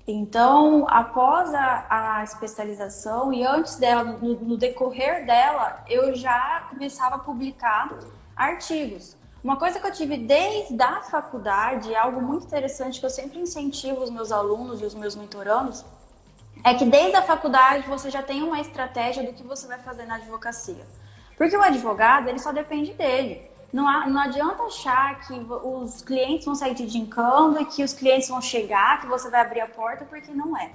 Então, após a especialização e antes dela, no decorrer dela, eu já começava a publicar artigos. Uma coisa que eu tive desde a faculdade, algo muito interessante que eu sempre incentivo os meus alunos e os meus mentorandos, é que desde a faculdade você já tem uma estratégia do que você vai fazer na advocacia. Porque o advogado, ele só depende dele. Não adianta achar que os clientes vão sair te indicando e que os clientes vão chegar, que você vai abrir a porta, porque não é.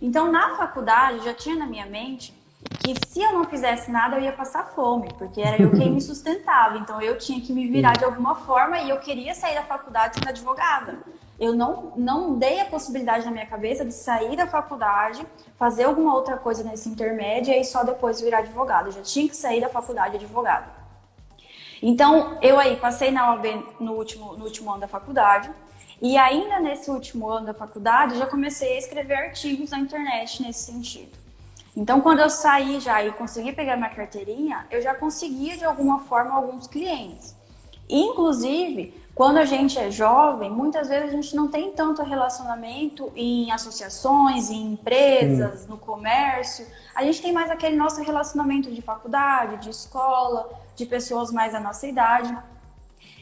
Então, na faculdade, já tinha na minha mente que se eu não fizesse nada, eu ia passar fome, porque era eu quem me sustentava. Então, eu tinha que me virar de alguma forma e eu queria sair da faculdade sendo advogada. Eu não dei a possibilidade na minha cabeça de sair da faculdade, fazer alguma outra coisa nesse intermédio e aí só depois virar advogada. Eu já tinha que sair da faculdade advogada. Então, eu aí passei na OAB no último ano da faculdade e ainda nesse último ano da faculdade já comecei a escrever artigos na internet nesse sentido. Então, quando eu saí já e consegui pegar minha carteirinha, eu já conseguia de alguma forma alguns clientes. Inclusive, quando a gente é jovem, muitas vezes a gente não tem tanto relacionamento em associações, em empresas, no comércio. A gente tem mais aquele nosso relacionamento de faculdade, de escola, de pessoas mais da nossa idade.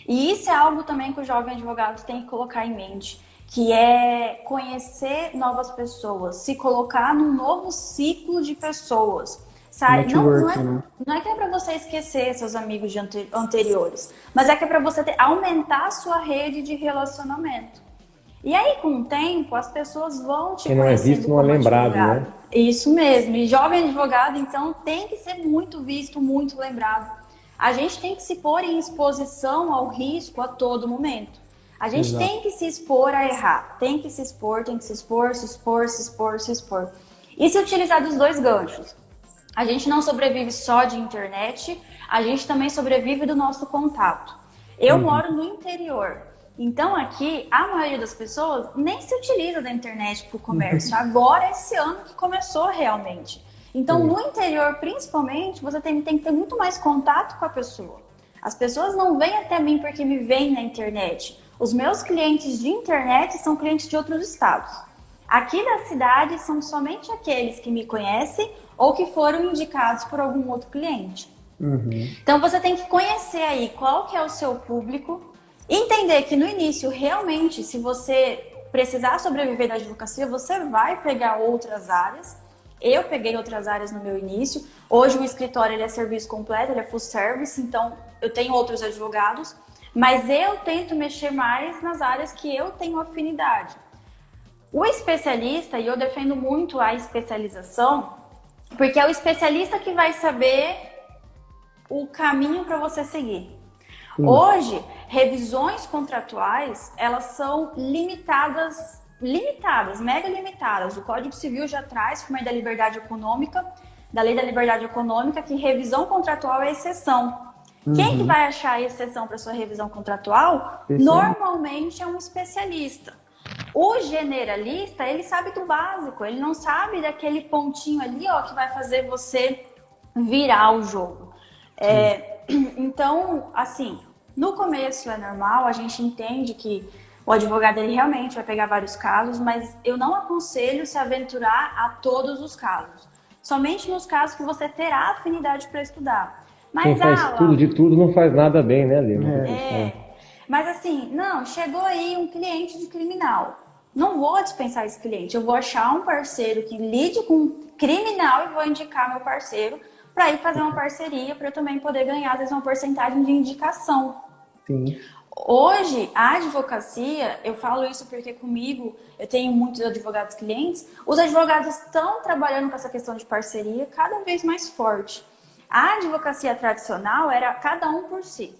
E isso é algo também que o jovem advogado tem que colocar em mente, que é conhecer novas pessoas, se colocar num novo ciclo de pessoas. Sabe? Não é que é para você esquecer seus amigos anteriores, mas é que é para você aumentar a sua rede de relacionamento. E aí, com o tempo, as pessoas vão te conhecendo. Quem não é visto não é lembrado, né? Isso mesmo. E jovem advogado, então, tem que ser muito visto, muito lembrado. A gente tem que se pôr em exposição ao risco a todo momento. A gente tem que se expor a errar. Tem que se expor, se expor. E se utilizar dos 2 ganchos. A gente não sobrevive só de internet, a gente também sobrevive do nosso contato. Eu moro no interior, então aqui a maioria das pessoas nem se utiliza da internet para o comércio. Agora, esse ano que começou realmente. Então, no interior, principalmente, você tem que ter muito mais contato com a pessoa. As pessoas não vêm até mim porque me veem na internet. Os meus clientes de internet são clientes de outros estados. Aqui da cidade são somente aqueles que me conhecem ou que foram indicados por algum outro cliente. Então você tem que conhecer aí qual que é o seu público, entender que no início realmente, se você precisar sobreviver da advocacia, você vai pegar outras áreas. Eu peguei outras áreas no meu início. Hoje o escritório ele é serviço completo, ele é full service, então eu tenho outros advogados, mas eu tento mexer mais nas áreas que eu tenho afinidade. O especialista, e eu defendo muito a especialização, porque é o especialista que vai saber o caminho para você seguir. Hoje, revisões contratuais, elas são limitadas, mega limitadas. O Código Civil já traz, por meio da liberdade econômica, da Lei da Liberdade Econômica, que revisão contratual é exceção. Quem que vai achar a exceção para sua revisão contratual? Normalmente é um especialista. O generalista, ele sabe do básico, ele não sabe daquele pontinho ali, ó, que vai fazer você virar o jogo. Então, assim, no começo é normal, a gente entende que o advogado ele realmente vai pegar vários casos, mas eu não aconselho se aventurar a todos os casos. Somente nos casos que você terá afinidade para estudar. Mas, quem faz tudo de tudo não faz nada bem, né, Lívia? Mas assim, não, chegou aí um cliente de criminal. Não vou dispensar esse cliente, eu vou achar um parceiro que lide com criminal e vou indicar meu parceiro para ir fazer uma parceria para eu também poder ganhar, às vezes, uma porcentagem de indicação. Sim. Hoje, a advocacia, eu falo isso porque comigo, eu tenho muitos advogados clientes, os advogados estão trabalhando com essa questão de parceria cada vez mais forte. A advocacia tradicional era cada um por si.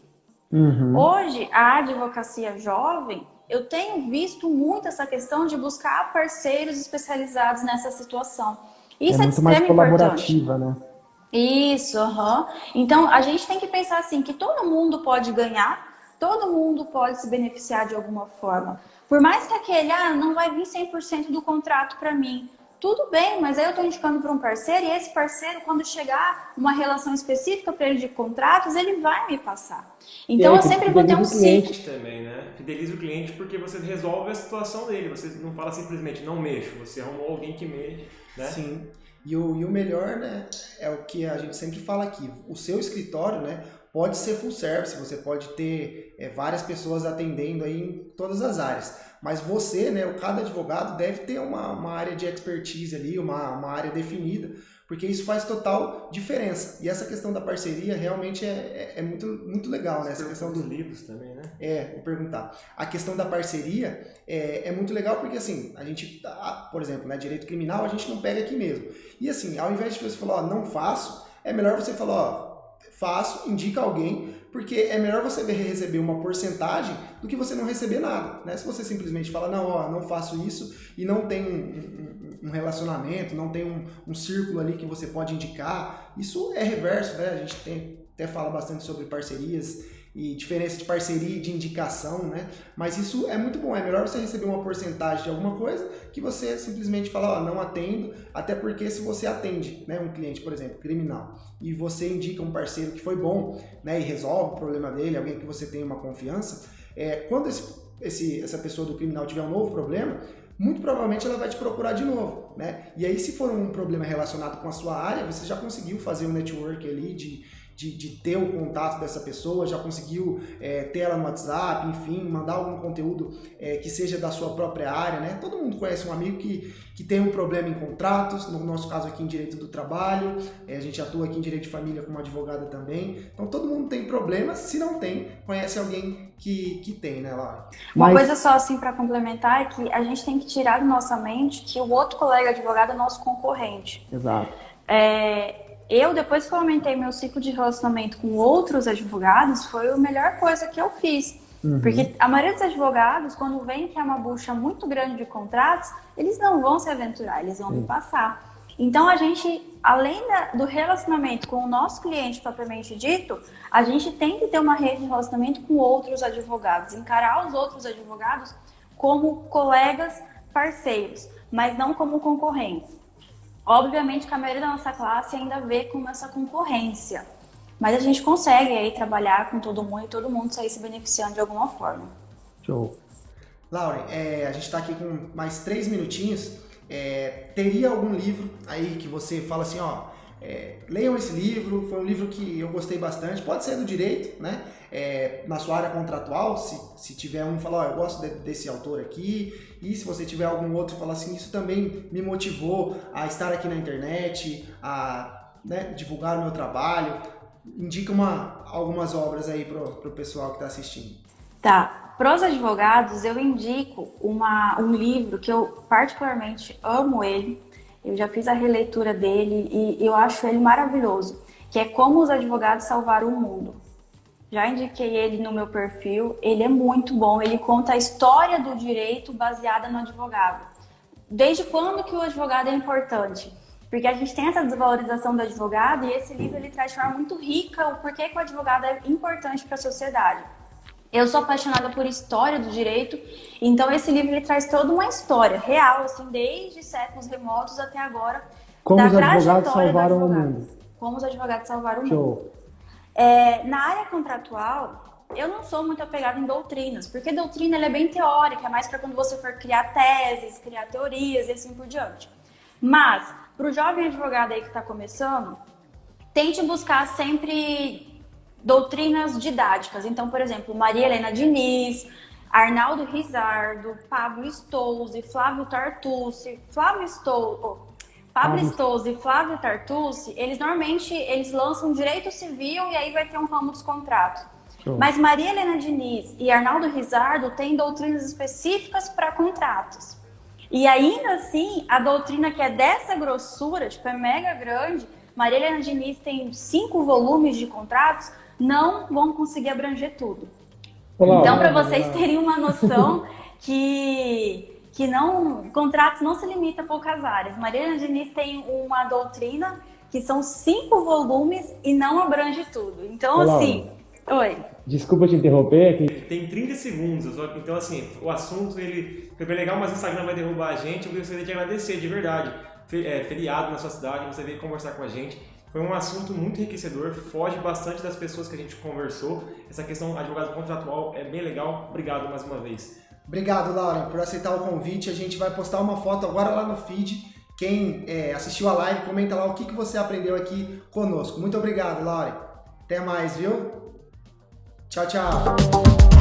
Hoje, a advocacia jovem, eu tenho visto muito essa questão de buscar parceiros especializados nessa situação. Isso é de muito mais extrema importância. colaborativa, né? Isso, aham. Então, a gente tem que pensar assim, que todo mundo pode ganhar, todo mundo pode se beneficiar de alguma forma. Por mais que aquele, não vai vir 100% do contrato para mim. Tudo bem, mas aí eu estou indicando para um parceiro e esse parceiro, quando chegar uma relação específica para ele de contratos, ele vai me passar. Então, eu sempre vou ter um ciclo. Também, né? Fideliza o cliente porque você resolve a situação dele. Você não fala simplesmente, não mexo. Você arrumou alguém que mexe, né? Sim. E o melhor, né, é o que a gente sempre fala aqui. O seu escritório, né, pode ser full service, você pode ter várias pessoas atendendo aí em todas as áreas. Mas você, né, cada advogado deve ter uma área de expertise ali, uma área definida, porque isso faz total diferença. E essa questão da parceria realmente é muito, muito legal, né? Essa questão dos livros também, né? vou perguntar. A questão da parceria é muito legal porque, assim, a gente, por exemplo, né, direito criminal, a gente não pega aqui mesmo. E, assim, ao invés de você falar, não faço, é melhor você falar, faço, indica alguém, porque é melhor você receber uma porcentagem do que você não receber nada, né? Se você simplesmente fala, não faço isso e não tem um relacionamento, não tem um círculo ali que você pode indicar, isso é reverso, né? A gente até fala bastante sobre parcerias e diferença de parceria e de indicação, né? Mas isso é muito bom, é melhor você receber uma porcentagem de alguma coisa que você simplesmente falar, não atendo, até porque se você atende, né, um cliente, por exemplo, criminal, e você indica um parceiro que foi bom, né, e resolve o problema dele, alguém que você tem uma confiança, quando essa pessoa do criminal tiver um novo problema, muito provavelmente ela vai te procurar de novo, né? E aí, se for um problema relacionado com a sua área, você já conseguiu fazer um network ali de ter o contato dessa pessoa, já conseguiu ter ela no WhatsApp, enfim, mandar algum conteúdo que seja da sua própria área, né? Todo mundo conhece um amigo que tem um problema em contratos, no nosso caso aqui em direito do trabalho, a gente atua aqui em direito de família como advogada também, então todo mundo tem problemas, se não tem, conhece alguém que tem, né, Laura? Uma coisa só assim para complementar é que a gente tem que tirar da nossa mente que o outro colega advogado é nosso concorrente. Exato. Depois que eu aumentei meu ciclo de relacionamento com outros advogados, foi a melhor coisa que eu fiz. Uhum. Porque a maioria dos advogados, quando vem que é uma bucha muito grande de contratos, eles não vão se aventurar, eles vão me passar. Então, a gente, além do relacionamento com o nosso cliente propriamente dito, a gente tem que ter uma rede de relacionamento com outros advogados, encarar os outros advogados como colegas parceiros, mas não como concorrentes. Obviamente que a maioria da nossa classe ainda vê como essa concorrência, mas a gente consegue aí trabalhar com todo mundo e todo mundo sair se beneficiando de alguma forma. Show. Laura, a gente está aqui com mais 3 minutinhos. Teria algum livro aí que você fala assim, leiam esse livro, foi um livro que eu gostei bastante, pode ser do direito, né? Na sua área contratual, se tiver um, fala, eu gosto desse autor aqui, e se você tiver algum outro, fala assim, isso também me motivou a estar aqui na internet, a divulgar o meu trabalho. Indica algumas obras aí pro pessoal que está assistindo. Tá. Para os advogados, eu indico um livro que eu particularmente amo ele. Eu já fiz a releitura dele e eu acho ele maravilhoso, que é Como os Advogados Salvaram o Mundo. Já indiquei ele no meu perfil, ele é muito bom, ele conta a história do direito baseada no advogado. Desde quando que o advogado é importante? Porque a gente tem essa desvalorização do advogado e esse livro ele traz de forma muito rica o porquê que o advogado é importante para a sociedade. Eu sou apaixonada por história do direito, então esse livro ele traz toda uma história real, assim, desde séculos remotos até agora. Como os advogados salvaram o mundo. Como os advogados salvaram o Show. mundo. Na área contratual, eu não sou muito apegada em doutrinas, porque doutrina ela é bem teórica, é mais para quando você for criar teses, criar teorias e assim por diante. Mas, para o jovem advogado aí que está começando, tente buscar sempre doutrinas didáticas. Então, por exemplo, Maria Helena Diniz, Arnaldo Rizzardo, Pablo Stolze, Flávio Tartucci, Pablo Stolze e Flávio Tartucci, eles normalmente lançam direito civil e aí vai ter um ramo dos contratos. Mas Maria Helena Diniz e Arnaldo Rizzardo têm doutrinas específicas para contratos. E ainda assim, a doutrina que é dessa grossura, tipo, é mega grande, Maria Helena Diniz tem 5 volumes de contratos, não vão conseguir abranger tudo. Olá, então, para vocês terem uma noção que que contratos não se limitam a poucas áreas. Mariana Diniz tem uma doutrina que são 5 volumes e não abrange tudo. Então, Olá, assim... Oi. Desculpa te interromper. Tem 30 segundos, então assim, o assunto ele foi bem legal, mas o Instagram vai derrubar a gente. Eu gostaria de agradecer, de verdade. Feriado na sua cidade, você veio conversar com a gente. Foi um assunto muito enriquecedor, foge bastante das pessoas que a gente conversou. Essa questão advogado contratual é bem legal. Obrigado mais uma vez. Obrigado, Lauren, por aceitar o convite. A gente vai postar uma foto agora lá no feed. Quem assistiu a live, comenta lá o que você aprendeu aqui conosco. Muito obrigado, Lauren. Até mais, viu? Tchau, tchau.